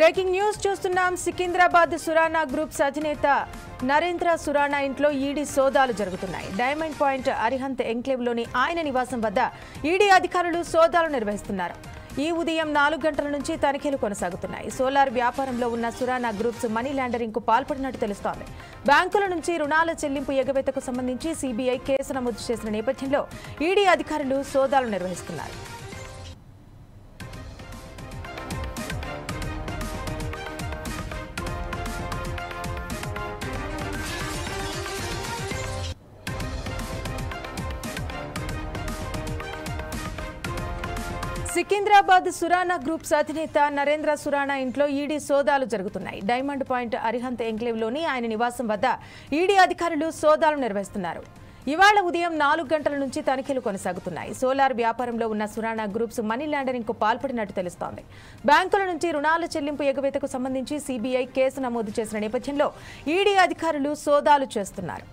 Breaking news చూస్తున్నాం. Secunderabad Surana groups అధినేత నరేంద్ర సురానా ఇంట్లో ఈడీ సోదాలు జరుగుతున్నాయి. డైమండ్ పాయింట్ అరిహంత్ ఎంక్లేవ్లోని ఆయన నివాసం వద్ద ఈడీ అధికారులు సోదాలు నిర్వహిస్తున్నారు. ఈ ఉదయం 4 గంటల నుంచి తనిఖీలు కొనసాగుతున్నాయి. సోలార్ వ్యాపారంలో ఉన్న సురానా గ్రూప్స్ మనీ లాండరింగ్ కు పాల్పడినట్టు తెలుస్తోంది. బ్యాంకుల నుంచి రుణాల చెల్లింపు ఎగవేతకు సంబంధించి సిబిఐ కేసు నమోదు చేసిన నేపథ్యంలో ఈడీ అధికారులు సోదాలు నిర్వహిస్తున్నారు. సికింద్రాబాద్ సురానా గ్రూప్స్ అధినేత నరేంద్ర సురానా ఇంట్లో ఈడీ సోదాలు జరుగుతున్నాయి. డైమండ్ పాయింట్ అరిహంత్ ఎంక్లేవ్లోని ఆయన నివాసం వద్ద ఈడీ అధికారులు సోదాలు నిర్వహిస్తున్నారు. ఇవాళ ఉదయం 4 గంటల నుంచి తనిఖీలు కొనసాగుతున్నాయి. సోలార్ వ్యాపారంలో ఉన్న సురానా గ్రూప్స్ మనీ లాండరింగ్ కు పాల్పడినట్టు తెలుస్తోంది. బ్యాంకుల నుంచి రుణాల చెల్లింపు ఎగవేతకు సంబంధించి సిబిఐ కేసు నమోదు చేసిన నేపథ్యంలో ఈడీ అధికారులు సోదాలు చేస్తున్నారు.